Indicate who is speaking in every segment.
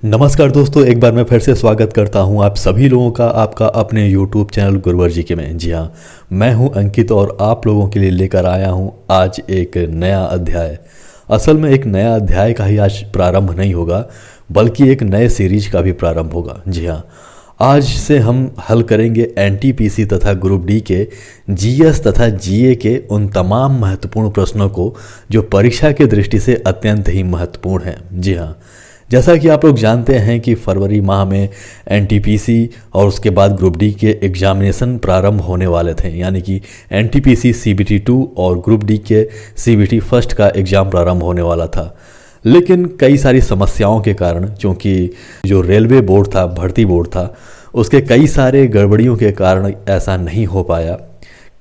Speaker 1: नमस्कार दोस्तों, एक बार मैं फिर से स्वागत करता हूं आप सभी लोगों का आपका अपने YouTube चैनल गुरुवर जी के में। जी हाँ, मैं हूं अंकित और आप लोगों के लिए लेकर आया हूं आज एक नया अध्याय। असल में एक नया अध्याय का ही आज प्रारंभ नहीं होगा, बल्कि एक नए सीरीज का भी प्रारंभ होगा। जी हाँ, आज से हम हल करेंगे एनटीपीसी तथा ग्रुप डी के जीएस तथा जीए के उन तमाम महत्वपूर्ण प्रश्नों को जो परीक्षा की दृष्टि से अत्यंत ही महत्वपूर्ण हैं। जी हाँ, जैसा कि आप लोग जानते हैं कि फरवरी माह में एनटीपीसी और उसके बाद ग्रुप डी के एग्जामिनेशन प्रारंभ होने वाले थे, यानी कि एनटीपीसी सीबीटी 2 और ग्रुप डी के सीबीटी फर्स्ट का एग्ज़ाम प्रारंभ होने वाला था। लेकिन कई सारी समस्याओं के कारण, क्योंकि जो रेलवे बोर्ड था, भर्ती बोर्ड था, उसके कई सारे गड़बड़ियों के कारण ऐसा नहीं हो पाया।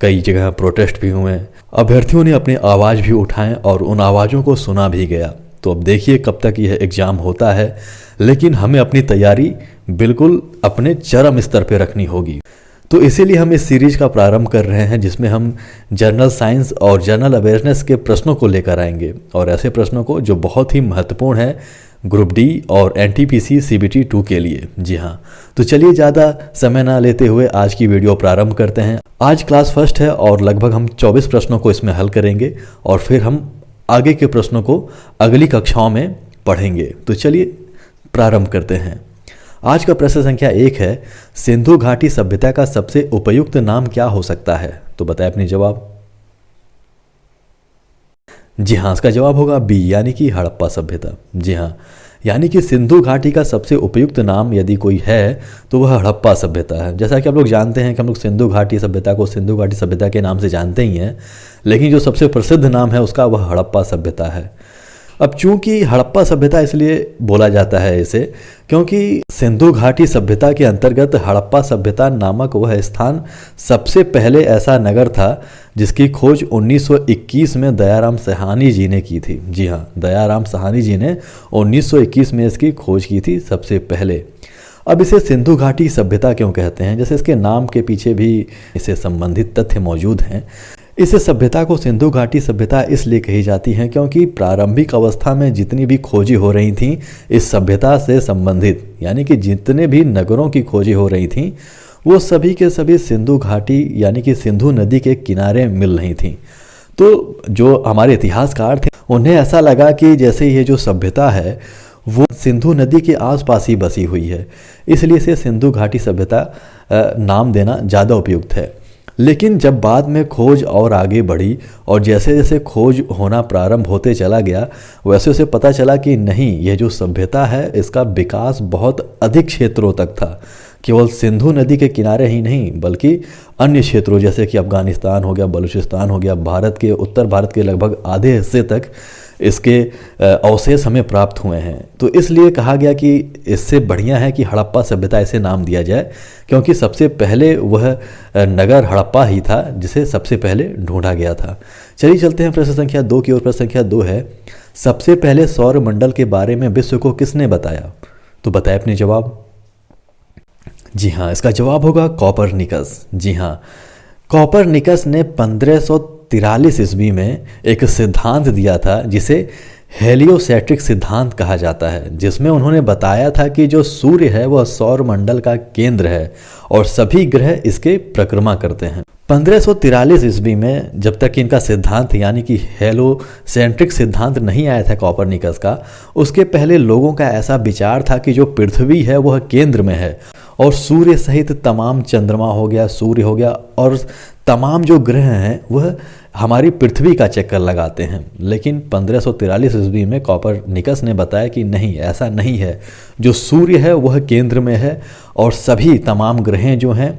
Speaker 1: कई जगह प्रोटेस्ट भी हुए, अभ्यर्थियों ने अपनी आवाज़ भी उठाएं और उन आवाज़ों को सुना भी गया। तो अब देखिए कब तक यह एग्ज़ाम होता है, लेकिन हमें अपनी तैयारी बिल्कुल अपने चरम स्तर पर रखनी होगी। तो इसीलिए हम इस सीरीज का प्रारंभ कर रहे हैं, जिसमें हम जनरल साइंस और जनरल अवेयरनेस के प्रश्नों को लेकर आएंगे, और ऐसे प्रश्नों को जो बहुत ही महत्वपूर्ण है ग्रुप डी और एनटीपीसी सीबीटी 2 के लिए। जी हाँ, तो चलिए ज़्यादा समय ना लेते हुए आज की वीडियो प्रारंभ करते हैं। आज क्लास फर्स्ट है और लगभग हम 24 प्रश्नों को इसमें हल करेंगे और फिर हम आगे के प्रश्नों को अगली कक्षाओं में पढ़ेंगे। तो चलिए प्रारंभ करते हैं। आज का प्रश्न संख्या 1 है, सिंधु घाटी सभ्यता का सबसे उपयुक्त नाम क्या हो सकता है? तो बताएं अपनी जवाब। जी हाँ, इसका जवाब होगा बी, यानी कि हड़प्पा सभ्यता। जी हाँ, यानी कि सिंधु घाटी का सबसे उपयुक्त नाम यदि कोई है तो वह हड़प्पा सभ्यता है। जैसा कि आप लोग जानते हैं कि हम लोग सिंधु घाटी सभ्यता को सिंधु घाटी सभ्यता के नाम से जानते ही हैं, लेकिन जो सबसे प्रसिद्ध नाम है उसका वह हड़प्पा सभ्यता है। अब चूंकि हड़प्पा सभ्यता इसलिए बोला जाता है इसे, क्योंकि सिंधु घाटी सभ्यता के अंतर्गत हड़प्पा सभ्यता नामक वह स्थान सबसे पहले ऐसा नगर था जिसकी खोज 1921 में दयाराम साहनी जी ने की थी। जी हाँ, दयाराम साहनी जी ने 1921 में इसकी खोज की थी सबसे पहले। अब इसे सिंधु घाटी सभ्यता क्यों कहते हैं? जैसे इसके नाम के पीछे भी इससे संबंधित तथ्य मौजूद हैं। इस सभ्यता को सिंधु घाटी सभ्यता इसलिए कही जाती है क्योंकि प्रारंभिक अवस्था में जितनी भी खोजें हो रही थीं इस सभ्यता से संबंधित, यानी कि जितने भी नगरों की खोजें हो रही थीं वो सभी के सभी सिंधु घाटी यानी कि सिंधु नदी के किनारे मिल रही थीं। तो जो हमारे इतिहासकार थे उन्हें ऐसा लगा कि जैसे ये जो सभ्यता है वो सिंधु नदी के आसपास ही बसी हुई है, इसलिए इसे सिंधु घाटी सभ्यता नाम देना ज़्यादा उपयुक्त है। लेकिन जब बाद में खोज और आगे बढ़ी और जैसे जैसे खोज होना प्रारंभ होते चला गया, वैसे उसे पता चला कि नहीं, यह जो सभ्यता है इसका विकास बहुत अधिक क्षेत्रों तक था। केवल सिंधु नदी के किनारे ही नहीं बल्कि अन्य क्षेत्रों जैसे कि अफगानिस्तान हो गया, बलूचिस्तान हो गया, भारत के उत्तर भारत के लगभग आधे हिस्से तक इसके अवशेष हमें प्राप्त हुए हैं। तो इसलिए कहा गया कि इससे बढ़िया है कि हड़प्पा सभ्यता ऐसे नाम दिया जाए, क्योंकि सबसे पहले वह नगर हड़प्पा ही था जिसे सबसे पहले ढूंढा गया था। चलिए चलते हैं प्रश्न संख्या 2 की ओर। प्रश्न संख्या 2 है, सबसे पहले सौर मंडल के बारे में विश्व को किसने बताया? तो बताएं अपनी जवाब। जी हाँ, इसका जवाब होगा कॉपरनिकस। जी हाँ, कॉपरनिकस ने 1543 ईस्वी में एक सिद्धांत दिया था जिसे हेलियोसेंट्रिक सिद्धांत कहा जाता है, जिसमें उन्होंने बताया था कि जो सूर्य है वह सौर मंडल का केंद्र है और सभी ग्रह इसके परिक्रमा करते हैं। 1543 ईस्वी में जब तक इनका सिद्धांत यानी कि हेलियोसेंट्रिक सिद्धांत नहीं आया था कॉपरनिकस का, उसके पहले लोगों का ऐसा विचार था कि जो पृथ्वी है वह केंद्र में है और सूर्य सहित तमाम, चंद्रमा हो गया, सूर्य हो गया और तमाम जो ग्रह हैं वह हमारी पृथ्वी का चक्कर लगाते हैं। लेकिन 1543 ईस्वी में कॉपरनिकस ने बताया कि नहीं, ऐसा नहीं है, जो सूर्य है वह केंद्र में है और सभी तमाम ग्रहें जो हैं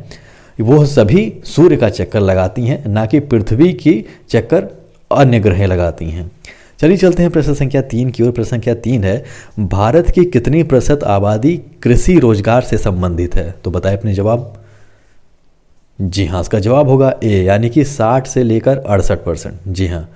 Speaker 1: वह सभी सूर्य का चक्कर लगाती हैं, ना कि पृथ्वी की चक्कर अन्य ग्रहें लगाती हैं। चलिए चलते हैं प्रश्न संख्या 3 की ओर। प्रश्न संख्या 3 है, भारत की कितनी प्रतिशत आबादी कृषि रोजगार से संबंधित है? तो बताएं अपने जवाब। जी हाँ, इसका जवाब होगा ए, यानी कि 60 से लेकर 68%। जी हाँ,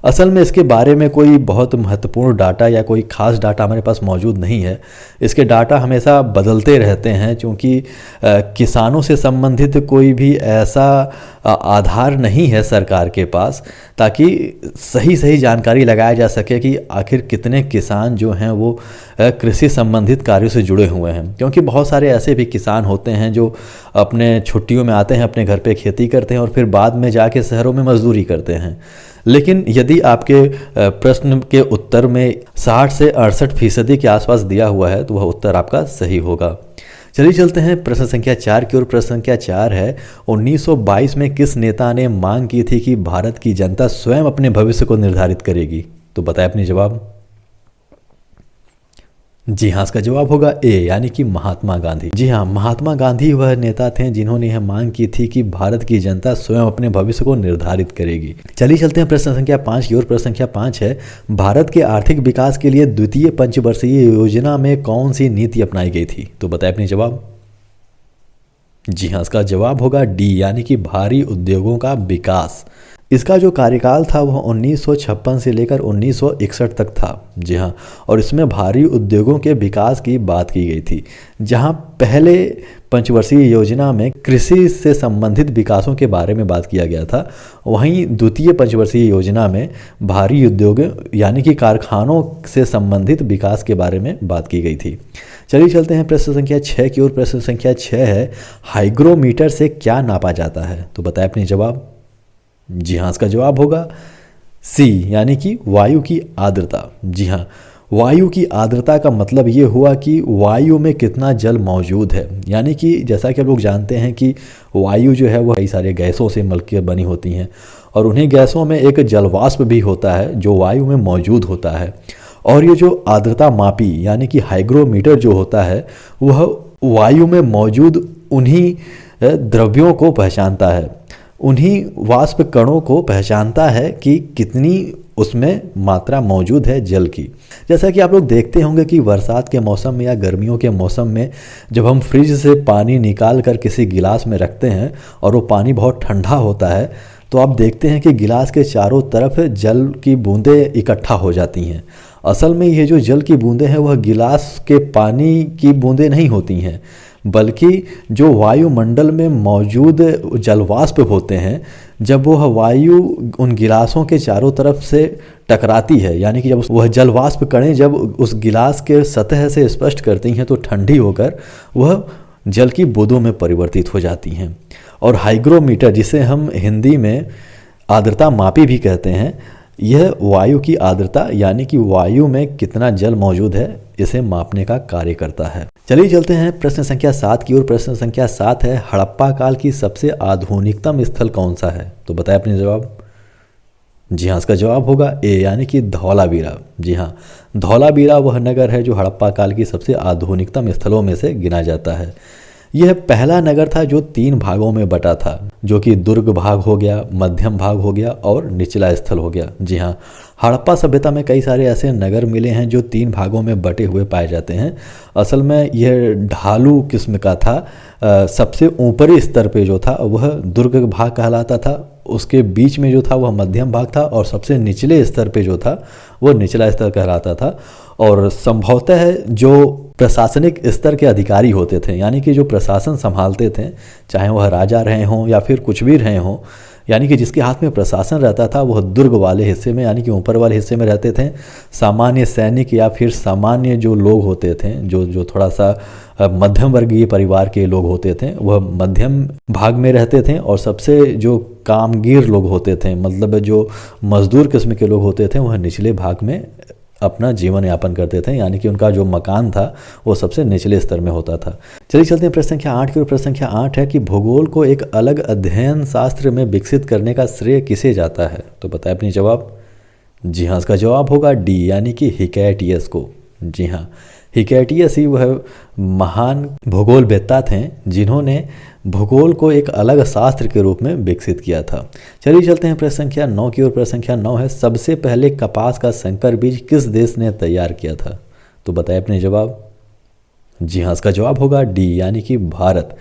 Speaker 1: असल में इसके बारे में कोई बहुत महत्वपूर्ण डाटा या कोई ख़ास डाटा हमारे पास मौजूद नहीं है। इसके डाटा हमेशा बदलते रहते हैं, क्योंकि किसानों से संबंधित कोई भी ऐसा आधार नहीं है सरकार के पास, ताकि सही सही जानकारी लगाया जा सके कि आखिर कितने किसान जो हैं वो कृषि संबंधित कार्यों से जुड़े हुए हैं। क्योंकि बहुत सारे ऐसे भी किसान होते हैं जो अपने छुट्टियों में आते हैं, अपने घर पे खेती करते हैं और फिर बाद में जाके शहरों में मजदूरी करते हैं। लेकिन यदि आपके प्रश्न के उत्तर में 60 से 68% के आसपास दिया हुआ है तो वह उत्तर आपका सही होगा। चलिए चलते हैं प्रश्न संख्या 4 की ओर। प्रश्न संख्या 4 है, 1922 में किस नेता ने मांग की थी कि भारत की जनता स्वयं अपने भविष्य को निर्धारित करेगी? तो बताएं अपनी जवाब। जी हाँ, इसका जवाब होगा ए, यानी कि महात्मा गांधी। जी हाँ, महात्मा गांधी वह नेता थे जिन्होंने यह मांग की थी कि भारत की जनता स्वयं अपने भविष्य को निर्धारित करेगी। चलिए चलते हैं प्रश्न संख्या 5 की ओर। प्रश्न संख्या 5 है, भारत के आर्थिक विकास के लिए द्वितीय पंचवर्षीय योजना में कौन सी नीति अपनाई गई थी? तो बताएं अपनी जवाब। जी हाँ, इसका जवाब होगा डी, यानी कि भारी उद्योगों का विकास। इसका जो कार्यकाल था वह 1956 से लेकर 1961 तक था। जी हाँ, और इसमें भारी उद्योगों के विकास की बात की गई थी। जहाँ पहले पंचवर्षीय योजना में कृषि से संबंधित विकासों के बारे में बात किया गया था, वहीं द्वितीय पंचवर्षीय योजना में भारी उद्योग यानी कि कारखानों से संबंधित विकास के बारे में बात की गई थी। चलिए चलते हैं प्रश्न संख्या 6 की ओर। प्रश्न संख्या 6 है, हाइग्रोमीटर से क्या नापा जाता है? तो बताएं अपनी जवाब। जी हाँ, इसका जवाब होगा सी, यानी कि वायु की आर्द्रता। जी हाँ, वायु की आर्द्रता का मतलब ये हुआ कि वायु में कितना जल मौजूद है। यानी कि जैसा कि आप लोग जानते हैं कि वायु जो है वो कई सारे गैसों से मिलकर बनी होती हैं, और उन्हीं गैसों में एक जलवाष्प भी होता है जो वायु में मौजूद होता है। और ये जो आर्द्रता मापी यानी कि हाइग्रोमीटर जो होता है वह वायु में मौजूद उन्हीं द्रव्यों को पहचानता है, उन्हीं वाष्प कणों को पहचानता है कि कितनी उसमें मात्रा मौजूद है जल की। जैसा कि आप लोग देखते होंगे कि बरसात के मौसम में या गर्मियों के मौसम में जब हम फ्रिज से पानी निकाल कर किसी गिलास में रखते हैं और वो पानी बहुत ठंडा होता है, तो आप देखते हैं कि गिलास के चारों तरफ जल की बूंदें इकट्ठा हो जाती हैं। असल में ये जो जल की बूंदें हैं वह गिलास के पानी की बूंदें नहीं होती हैं, बल्कि जो वायुमंडल में मौजूद जलवाष्प होते हैं, जब वह वायु उन गिलासों के चारों तरफ से टकराती है, यानी कि जब वह जलवाष्प कणें जब उस गिलास के सतह से स्पर्श करती हैं तो ठंडी होकर वह जल की बूंदों में परिवर्तित हो जाती हैं। और हाइग्रोमीटर, जिसे हम हिंदी में आर्द्रता मापी भी कहते हैं, यह वायु की आर्द्रता यानी कि वायु में कितना जल मौजूद है इसे मापने का कार्य करता है। चलिए चलते हैं प्रश्न संख्या 7 की ओर। प्रश्न संख्या 7 है, हड़प्पा काल की सबसे आधुनिकतम स्थल कौन सा है? तो बताएं अपने जवाब। जी हाँ, इसका जवाब होगा ए, यानी कि धौलावीरा। जी हाँ, धौलावीरा वह नगर है जो हड़प्पा काल की सबसे आधुनिकतम स्थलों में से गिना जाता है। यह पहला नगर था जो 3 भागों में बटा था, जो कि दुर्ग भाग हो गया, मध्यम भाग हो गया और निचला स्थल हो गया। जी हाँ, हड़प्पा सभ्यता में कई सारे ऐसे नगर मिले हैं जो 3 भागों में बटे हुए पाए जाते हैं। असल में यह ढालू किस्म का था। सबसे ऊपरी स्तर पे जो था वह दुर्ग भाग कहलाता था, उसके बीच में जो था वह मध्यम भाग था, और सबसे निचले स्तर पे जो था वह निचला स्तर कहलाता था। और संभवतः जो प्रशासनिक स्तर के अधिकारी होते थे, यानी कि जो प्रशासन संभालते थे, चाहे वह राजा रहे हों या फिर कुछ भी रहे हों, यानी कि जिसके हाथ में प्रशासन रहता था वह दुर्ग वाले हिस्से में यानी कि ऊपर वाले हिस्से में रहते थे। सामान्य सैनिक या फिर सामान्य जो लोग होते थे, जो थोड़ा सा मध्यम वर्गीय परिवार के लोग होते थे, वह मध्यम भाग में रहते थे। और सबसे जो कामगीर लोग होते थे, मतलब जो मजदूर किस्म के लोग होते थे, वह निचले भाग में अपना जीवन यापन करते थे, यानी कि उनका जो मकान था वो सबसे निचले स्तर में होता था। चलिए चलते हैं प्रश्न संख्या 8 की ओर। प्रश्न संख्या 8 है कि भूगोल को एक अलग अध्ययन शास्त्र में विकसित करने का श्रेय किसे जाता है? तो बताएं अपनी जवाब। जी हाँ, इसका जवाब होगा डी, यानी कि हिकैटियस को। जी हाँ, हिकैटियस ही वह महान भूगोलवेत्ता थे जिन्होंने भूगोल को एक अलग शास्त्र के रूप में विकसित किया था। चलिए चलते हैं प्रश्न संख्या 9 की ओर। प्रश्न संख्या 9 है, सबसे पहले कपास का संकर बीज किस देश ने तैयार किया था? तो बताएं अपने जवाब। जी हाँ, इसका जवाब होगा डी, यानी कि भारत।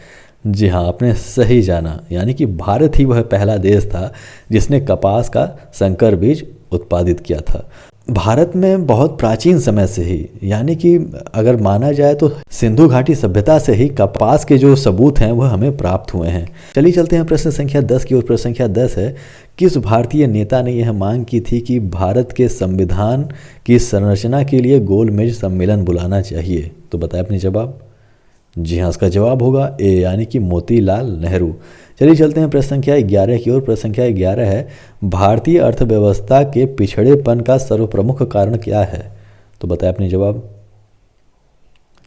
Speaker 1: जी हाँ, आपने सही जाना, यानी कि भारत ही वह पहला देश था जिसने कपास का संकर बीज उत्पादित किया था। भारत में बहुत प्राचीन समय से ही, यानी कि अगर माना जाए तो सिंधु घाटी सभ्यता से ही कपास के जो सबूत हैं वह हमें प्राप्त हुए हैं। चलिए चलते हैं प्रश्न संख्या 10 की ओर। प्रश्न संख्या 10 है, किस भारतीय नेता ने यह मांग की थी कि भारत के संविधान की संरचना के लिए गोलमेज सम्मेलन बुलाना चाहिए? तो बताएं अपने जवाब। जी हाँ, इसका जवाब होगा ए, यानी कि मोतीलाल नेहरू। चलिए चलते हैं प्रश्न संख्या 11 की ओर। प्रश्न संख्या 11 है, भारतीय अर्थव्यवस्था के पिछड़ेपन का सर्वप्रमुख कारण क्या है? तो बताएं अपने जवाब।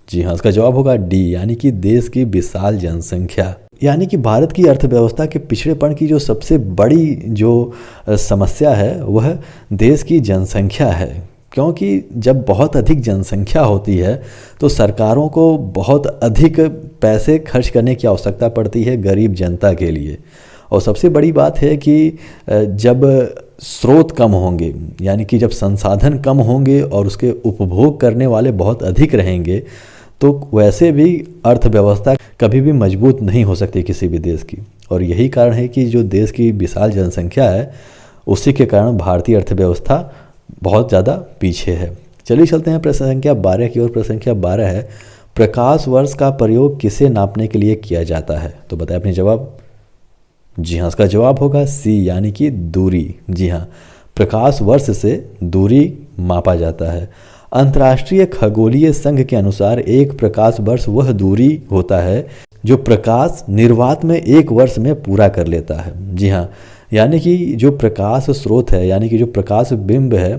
Speaker 1: जी हाँ, इसका जवाब होगा डी, यानी कि देश की विशाल जनसंख्या। यानी कि भारत की अर्थव्यवस्था के पिछड़ेपन की जो सबसे बड़ी जो समस्या है वह देश की जनसंख्या है, क्योंकि जब बहुत अधिक जनसंख्या होती है तो सरकारों को बहुत अधिक पैसे खर्च करने की आवश्यकता पड़ती है गरीब जनता के लिए। और सबसे बड़ी बात है कि जब स्रोत कम होंगे, यानी कि जब संसाधन कम होंगे और उसके उपभोग करने वाले बहुत अधिक रहेंगे, तो वैसे भी अर्थव्यवस्था कभी भी मजबूत नहीं हो सकती किसी भी देश की। और यही कारण है कि जो देश की विशाल जनसंख्या है उसी के कारण भारतीय अर्थव्यवस्था बहुत ज़्यादा पीछे है। चलिए चलते हैं प्रश्न संख्या 12 की ओर। प्रश्न संख्या 12 है, प्रकाश वर्ष का प्रयोग किसे नापने के लिए किया जाता है? तो बताएं अपने जवाब। जी हाँ, इसका जवाब होगा सी, यानी कि दूरी। जी हाँ, प्रकाश वर्ष से दूरी मापा जाता है। अंतर्राष्ट्रीय खगोलीय संघ के अनुसार एक प्रकाश वर्ष वह दूरी होता है जो प्रकाश निर्वात में एक वर्ष में पूरा कर लेता है। जी हाँ, यानी कि जो प्रकाश स्रोत है, यानी कि जो प्रकाश बिंब है,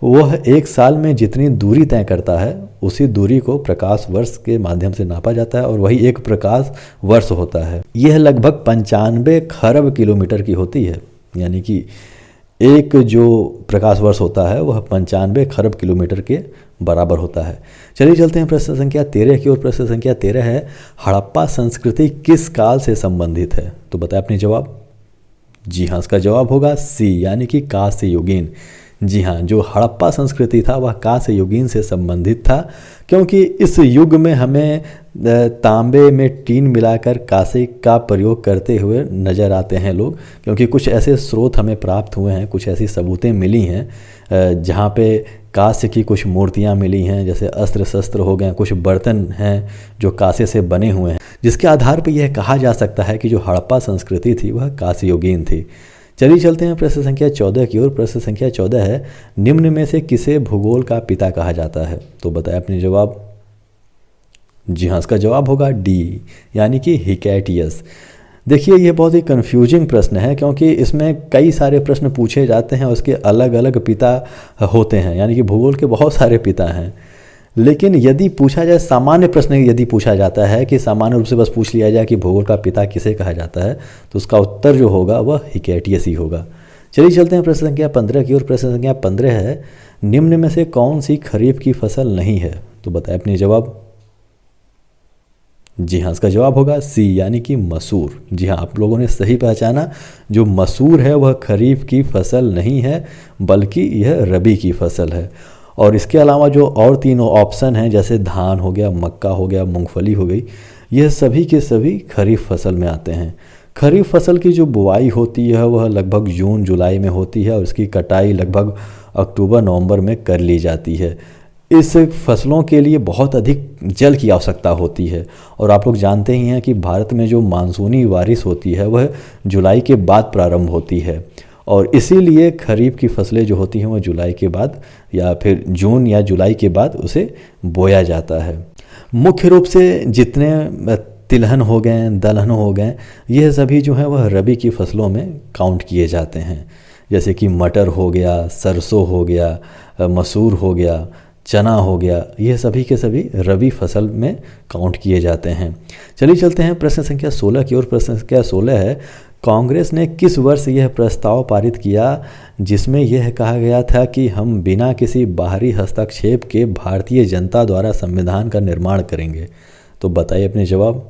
Speaker 1: वह एक साल में जितनी दूरी तय करता है उसी दूरी को प्रकाश वर्ष के माध्यम से नापा जाता है और वही एक प्रकाश वर्ष होता है। यह लगभग 95 खरब किलोमीटर की होती है, यानी कि एक जो प्रकाश वर्ष होता है वह 95 खरब किलोमीटर के बराबर होता है। चलिए चलते हैं प्रश्न संख्या 13 की ओर। प्रश्न संख्या 13 है, हड़प्पा संस्कृति किस काल से संबंधित है? तो बताएं अपने जवाब। जी हाँ, इसका जवाब होगा सी, यानी कि कांस्य युगीन। जी हाँ, जो हड़प्पा संस्कृति था वह कांस्य युगीन से संबंधित था, क्योंकि इस युग में हमें तांबे में टीन मिलाकर कांसे का प्रयोग करते हुए नज़र आते हैं लोग, क्योंकि कुछ ऐसे स्रोत हमें प्राप्त हुए हैं, कुछ ऐसी सबूतें मिली हैं जहाँ पे कांसे की कुछ मूर्तियाँ मिली हैं, जैसे अस्त्र शस्त्र हो गए, कुछ बर्तन हैं जो कांसे से बने हुए हैं, जिसके आधार पर यह कहा जा सकता है कि जो हड़प्पा संस्कृति थी वह कांस्य युगीन थी। चलिए चलते हैं प्रश्न संख्या 14 की ओर। प्रश्न संख्या 14 है, निम्न में से किसे भूगोल का पिता कहा जाता है? तो बताएं अपने जवाब। जी हाँ, इसका जवाब होगा डी, यानी कि हिकैटियस। देखिए, ये बहुत ही कन्फ्यूजिंग प्रश्न है, क्योंकि इसमें कई सारे प्रश्न पूछे जाते हैं, उसके अलग अलग पिता होते हैं, यानी कि भूगोल के बहुत सारे पिता हैं। लेकिन यदि पूछा जाए, सामान्य प्रश्न यदि पूछा जाता है कि सामान्य रूप से बस पूछ लिया जाए कि भूगोल का पिता किसे कहा जाता है, तो उसका उत्तर जो होगा वह हिकैटियस ही होगा। चलिए चलते हैं प्रश्न संख्या 15 की ओर। प्रश्न संख्या 15 है, निम्न में से कौन सी खरीफ की फसल नहीं है? तो बताएं अपने जवाब। जी हाँ, इसका जवाब होगा सी, यानी कि मसूर। जी हाँ, आप लोगों ने सही पहचाना, जो मसूर है वह खरीफ की फसल नहीं है, बल्कि यह रबी की फसल है। और इसके अलावा जो और तीनों ऑप्शन हैं, जैसे धान हो गया, मक्का हो गया, मूंगफली हो गई, यह सभी के सभी खरीफ फसल में आते हैं। खरीफ फसल की जो बुआई होती है वह लगभग जून जुलाई में होती है और इसकी कटाई लगभग अक्टूबर नवंबर में कर ली जाती है। इस फसलों के लिए बहुत अधिक जल की आवश्यकता होती है, और आप लोग जानते ही हैं कि भारत में जो मानसूनी बारिश होती है वह जुलाई के बाद प्रारंभ होती है, और इसीलिए खरीफ की फसलें जो होती हैं वह जुलाई के बाद या फिर जून या जुलाई के बाद उसे बोया जाता है। मुख्य रूप से जितने तिलहन हो गए, दलहन हो गए, यह सभी जो हैं वह रबी की फसलों में काउंट किए जाते हैं, जैसे कि मटर हो गया, सरसों हो गया, मसूर हो गया, चना हो गया, यह सभी के सभी रबी फसल में काउंट किए जाते हैं। चलिए चलते हैं प्रश्न संख्या 16 की ओर। प्रश्न संख्या 16 है, कांग्रेस ने किस वर्ष यह प्रस्ताव पारित किया जिसमें यह कहा गया था कि हम बिना किसी बाहरी हस्तक्षेप के भारतीय जनता द्वारा संविधान का निर्माण करेंगे? तो बताइए अपने जवाब।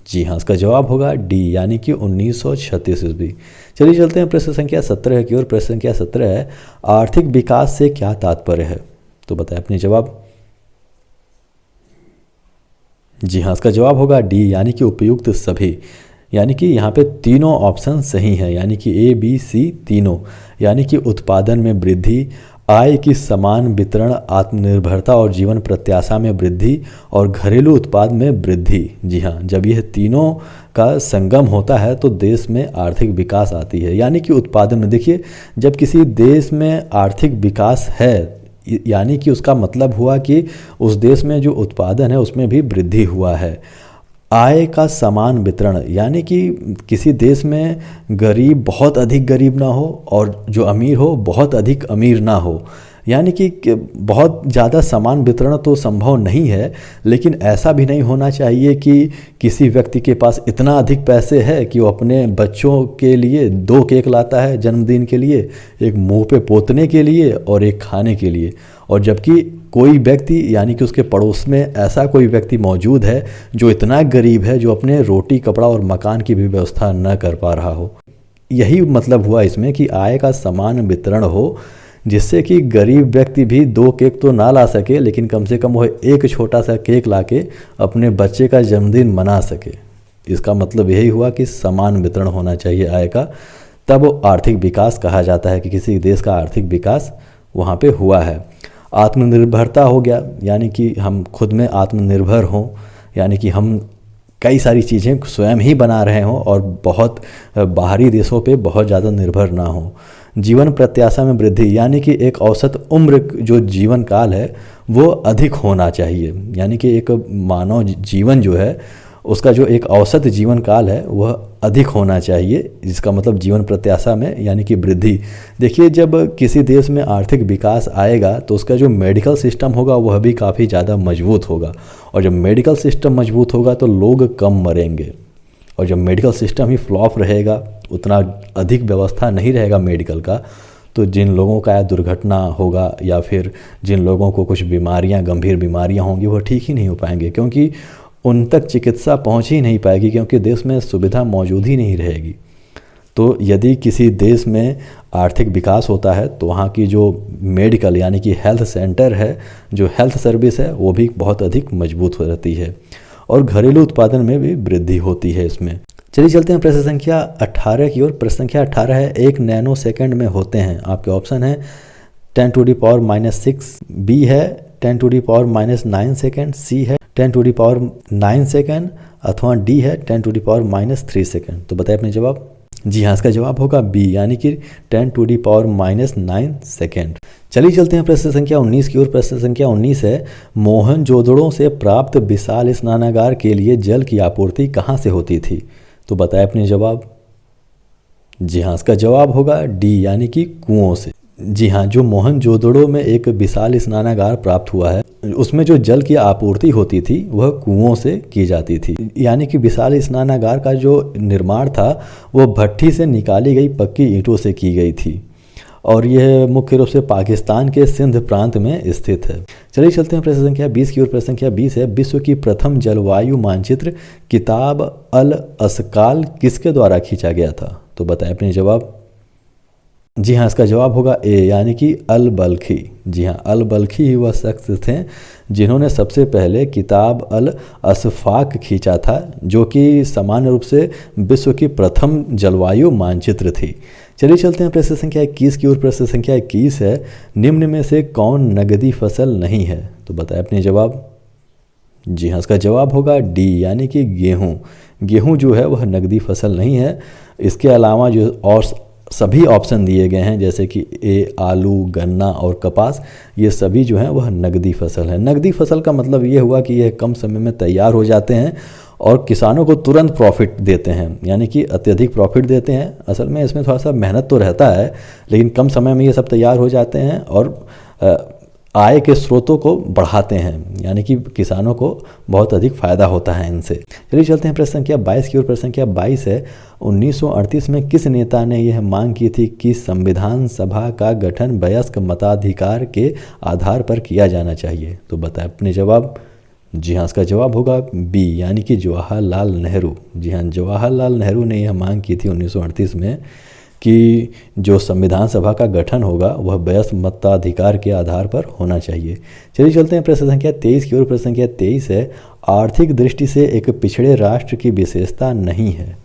Speaker 1: जी हाँ, इसका जवाब होगा डी, यानी कि 1936 ईस्वी। चलिए चलते हैं प्रश्न संख्या 17 की ओर। प्रश्न संख्या 17 है, आर्थिक विकास से क्या तात्पर्य है? तो बताएं अपने जवाब। जी हाँ, इसका जवाब होगा डी यानी कि उपयुक्त सभी। यानी कि यहाँ पे तीनों ऑप्शन सही हैं, यानी कि ए बी सी तीनों। यानी कि उत्पादन में वृद्धि, आय की समान वितरण, आत्मनिर्भरता और जीवन प्रत्याशा में वृद्धि और घरेलू उत्पाद में वृद्धि। जी हाँ, जब यह तीनों का संगम होता है तो देश में आर्थिक विकास आती है। यानी कि उत्पादन में देखिए, जब किसी देश में आर्थिक विकास है यानी कि उसका मतलब हुआ कि उस देश में जो उत्पादन है उसमें भी वृद्धि हुआ है। आय का समान वितरण, यानी कि किसी देश में गरीब बहुत अधिक गरीब ना हो और जो अमीर हो बहुत अधिक अमीर ना हो। यानी कि बहुत ज़्यादा समान वितरण तो संभव नहीं है, लेकिन ऐसा भी नहीं होना चाहिए कि किसी व्यक्ति के पास इतना अधिक पैसे है कि वो अपने बच्चों के लिए 2 केक लाता है जन्मदिन के लिए, एक मुंह पे पोतने के लिए और एक खाने के लिए, और जबकि कोई व्यक्ति यानी कि उसके पड़ोस में ऐसा कोई व्यक्ति मौजूद है जो इतना गरीब है जो अपने रोटी कपड़ा और मकान की भी व्यवस्था न कर पा रहा हो। यही मतलब हुआ इसमें कि आय का समान वितरण हो, जिससे कि गरीब व्यक्ति भी 2 केक तो ना ला सके, लेकिन कम से कम वह एक छोटा सा केक लाके अपने बच्चे का जन्मदिन मना सके। इसका मतलब यही हुआ कि समान वितरण होना चाहिए आय का, तब आर्थिक विकास कहा जाता है कि किसी देश का आर्थिक विकास वहाँ पे हुआ है। आत्मनिर्भरता हो गया, यानी कि हम खुद में आत्मनिर्भर हों, यानी कि हम कई सारी चीज़ें स्वयं ही बना रहे हों और बहुत बाहरी देशों पे बहुत ज़्यादा निर्भर ना हो। जीवन प्रत्याशा में वृद्धि, यानी कि एक औसत उम्र जो जीवन काल है वो अधिक होना चाहिए। यानी कि एक मानव जीवन जो है उसका जो एक औसत जीवन काल है वह अधिक होना चाहिए, जिसका मतलब जीवन प्रत्याशा में यानी कि वृद्धि। देखिए, जब किसी देश में आर्थिक विकास आएगा तो उसका जो मेडिकल सिस्टम होगा वह भी काफ़ी ज़्यादा मजबूत होगा, और जब मेडिकल सिस्टम मजबूत होगा तो लोग कम मरेंगे। और जब मेडिकल सिस्टम ही फ्लॉप रहेगा, उतना अधिक व्यवस्था नहीं रहेगा मेडिकल का, तो जिन लोगों का दुर्घटना होगा या फिर जिन लोगों को कुछ बीमारियां गंभीर बीमारियां होंगी वह ठीक ही नहीं हो पाएंगे, क्योंकि उन तक चिकित्सा पहुंच ही नहीं पाएगी, क्योंकि देश में सुविधा मौजूद ही नहीं रहेगी। तो यदि किसी देश में आर्थिक विकास होता है तो वहाँ की जो मेडिकल यानी कि हेल्थ सेंटर है, जो हेल्थ सर्विस है, वो भी बहुत अधिक मजबूत हो रहती है, और घरेलू उत्पादन में भी वृद्धि होती है इसमें। चलिए चलते हैं प्रश्न संख्या 18 की ओर। प्रश्न संख्या 18 है, 1 नैनो सेकेंड में होते हैं। आपके ऑप्शन है 10⁻⁻6, बी है 10⁻⁹ सेकेंड, सी है 10⁹ सेकेंड, अथवा डी है 10⁻³ सेकेंड। तो बताइए अपने जवाब। जी हाँ, इसका जवाब होगा बी यानी कि 10⁻⁹ सेकेंड। चलिए चलते हैं प्रश्न संख्या 19 की ओर। प्रश्न संख्या 19 है, मोहनजोदड़ो से प्राप्त विशाल स्नानागार के लिए जल की आपूर्ति कहाँ से होती थी? तो बताएं अपने जवाब। जी हाँ, इसका जवाब होगा डी यानी कि कुओं से। जी हाँ, जो मोहनजोदड़ो में एक विशाल स्नानागार प्राप्त हुआ है उसमें जो जल की आपूर्ति होती थी वह कुओं से की जाती थी। यानी कि विशाल स्नानागार का जो निर्माण था वो भट्ठी से निकाली गई पक्की ईंटों से की गई थी, और यह मुख्य रूप से पाकिस्तान के सिंध प्रांत में स्थित है। चलिए चलते हैं प्रश्न संख्या 20 की ओर। प्रश्न संख्या 20 है, विश्व की प्रथम जलवायु मानचित्र किताब अल अस्काल किसके द्वारा खींचा गया था? तो बताएं अपने जवाब। जी हाँ, इसका जवाब होगा ए यानी कि अल बल्खी। जी हाँ, अल बल्खी ही वह शख्स थे जिन्होंने सबसे पहले किताब अल असफाक खींचा था, जो कि सामान्य रूप से विश्व की प्रथम जलवायु मानचित्र थी। चलिए चलते हैं प्रश्न संख्या 21 की ओर। प्रश्न संख्या 21 है, निम्न में से कौन नगदी फसल नहीं है? तो बताएं अपने जवाब। जी हाँ, इसका जवाब होगा डी यानी कि गेहूँ। गेहूँ जो है वह नगदी फसल नहीं है। इसके अलावा जो और सभी ऑप्शन दिए गए हैं जैसे कि ए आलू, गन्ना और कपास, ये सभी जो हैं वह नगदी फसल है। नगदी फसल का मतलब ये हुआ कि यह कम समय में तैयार हो जाते हैं और किसानों को तुरंत प्रॉफिट देते हैं, यानी कि अत्यधिक प्रॉफिट देते हैं। असल में इसमें थोड़ा सा मेहनत तो रहता है, लेकिन कम समय में ये सब तैयार हो जाते हैं और आय के स्रोतों को बढ़ाते हैं, यानी कि किसानों को बहुत अधिक फायदा होता है इनसे। चलिए चलते हैं प्रश्न संख्या 22 की ओर। प्रश्न संख्या 22 है, 1938 में किस नेता ने यह मांग की थी कि संविधान सभा का गठन वयस्क मताधिकार के आधार पर किया जाना चाहिए? तो बताएं अपने जवाब। जी हाँ, इसका जवाब होगा बी यानी कि जवाहरलाल नेहरू। जी हाँ, जवाहरलाल नेहरू ने यह मांग की थी 1938 में कि जो संविधान सभा का गठन होगा वह वयस्क मताधिकार के आधार पर होना चाहिए। चलिए चलते हैं प्रश्न संख्या 23 की ओर। प्रश्न संख्या 23 है, आर्थिक दृष्टि से एक पिछड़े राष्ट्र की विशेषता नहीं है।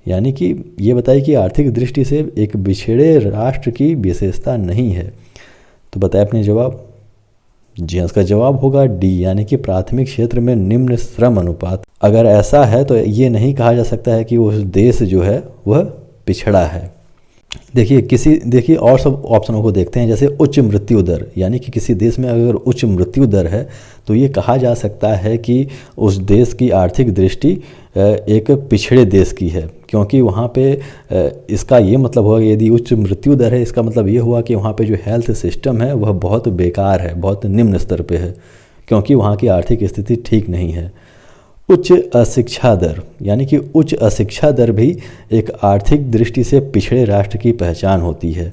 Speaker 1: यानी कि ये बताइए कि आर्थिक दृष्टि से एक पिछड़े राष्ट्र की विशेषता नहीं है। तो बताए अपने जवाब। जी हाँ, इसका जवाब होगा डी, यानी कि प्राथमिक क्षेत्र में निम्न श्रम अनुपात। अगर ऐसा है तो ये नहीं कहा जा सकता है कि उस देश जो है वह पिछड़ा है। देखिए और सब ऑप्शनों को देखते हैं। जैसे उच्च मृत्यु दर, यानी कि किसी देश में अगर उच्च मृत्यु दर है तो ये कहा जा सकता है कि उस देश की आर्थिक दृष्टि एक पिछड़े देश की है, क्योंकि वहाँ पे इसका ये मतलब हुआ कि यदि उच्च मृत्यु दर है, इसका मतलब ये हुआ कि वहाँ पे जो हेल्थ सिस्टम है वह बहुत बेकार है, बहुत निम्न स्तर पे है, क्योंकि वहाँ की आर्थिक स्थिति ठीक नहीं है। उच्च अशिक्षा दर, यानी कि उच्च अशिक्षा दर भी एक आर्थिक दृष्टि से पिछड़े राष्ट्र की पहचान होती है।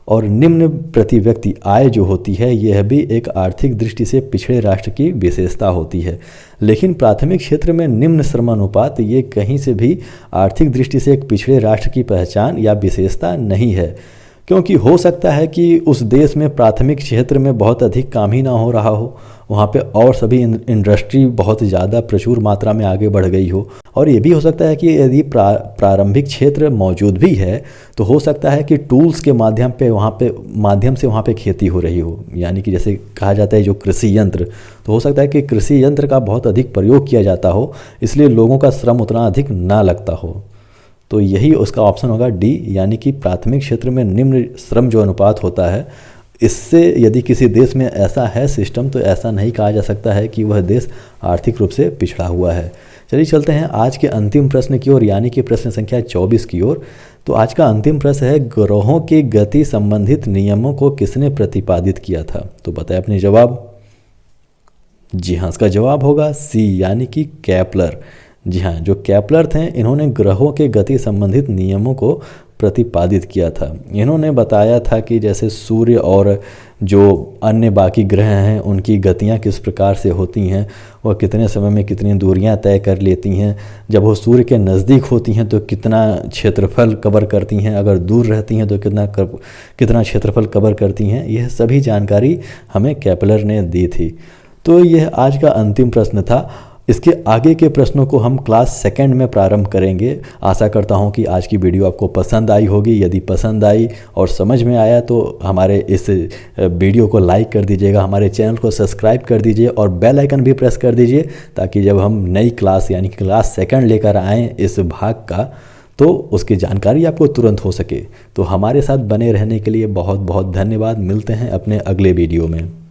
Speaker 1: और निम्न प्रति व्यक्ति आय जो होती है यह भी एक आर्थिक दृष्टि से पिछड़े राष्ट्र की विशेषता होती है। लेकिन प्राथमिक क्षेत्र में निम्न श्रमानुपात ये कहीं से भी आर्थिक दृष्टि से एक पिछड़े राष्ट्र की पहचान या विशेषता नहीं है, क्योंकि हो सकता है कि उस देश में प्राथमिक क्षेत्र में बहुत अधिक काम ही ना हो रहा हो, वहाँ पे और सभी इंडस्ट्री बहुत ज़्यादा प्रचुर मात्रा में आगे बढ़ गई हो। और ये भी हो सकता है कि यदि प्रारंभिक क्षेत्र मौजूद भी है तो हो सकता है कि टूल्स के माध्यम से वहाँ पे खेती हो रही हो, यानी कि जैसे कहा जाता है जो कृषि यंत्र, तो हो सकता है कि कृषि यंत्र का बहुत अधिक प्रयोग किया जाता हो, इसलिए लोगों का श्रम उतना अधिक ना लगता हो। तो यही उसका ऑप्शन होगा डी, यानी कि प्राथमिक क्षेत्र में निम्न श्रम जो अनुपात होता है, इससे यदि किसी देश में ऐसा है सिस्टम तो ऐसा नहीं कहा जा सकता है कि वह देश आर्थिक रूप से पिछड़ा हुआ है। चलिए चलते हैं आज के अंतिम प्रश्न की ओर, यानी कि प्रश्न संख्या 24 की ओर। तो आज का अंतिम प्रश्न है, ग्रहों की गति संबंधित नियमों को किसने प्रतिपादित किया था? तो बताएं अपने जवाब। जी हाँ, इसका जवाब होगा सी, यानी कि केपलर। जी हाँ, जो केपलर थे इन्होंने ग्रहों के गति संबंधित नियमों को प्रतिपादित किया था। इन्होंने बताया था कि जैसे सूर्य और जो अन्य बाकी ग्रह हैं उनकी गतियाँ किस प्रकार से होती हैं, वह कितने समय में कितनी दूरियां तय कर लेती हैं, जब वो सूर्य के नज़दीक होती हैं तो कितना क्षेत्रफल कवर करती हैं, अगर दूर रहती हैं तो कितना क्षेत्रफल कवर करती हैं, यह सभी जानकारी हमें केपलर ने दी थी। तो यह आज का अंतिम प्रश्न था। इसके आगे के प्रश्नों को हम क्लास सेकंड में प्रारंभ करेंगे। आशा करता हूं कि आज की वीडियो आपको पसंद आई होगी। यदि पसंद आई और समझ में आया तो हमारे इस वीडियो को लाइक कर दीजिएगा, हमारे चैनल को सब्सक्राइब कर दीजिए और बेल आइकन भी प्रेस कर दीजिए, ताकि जब हम नई क्लास यानी कि क्लास सेकंड लेकर आएँ इस भाग का तो उसकी जानकारी आपको तुरंत हो सके। तो हमारे साथ बने रहने के लिए बहुत बहुत धन्यवाद। मिलते हैं अपने अगले वीडियो में।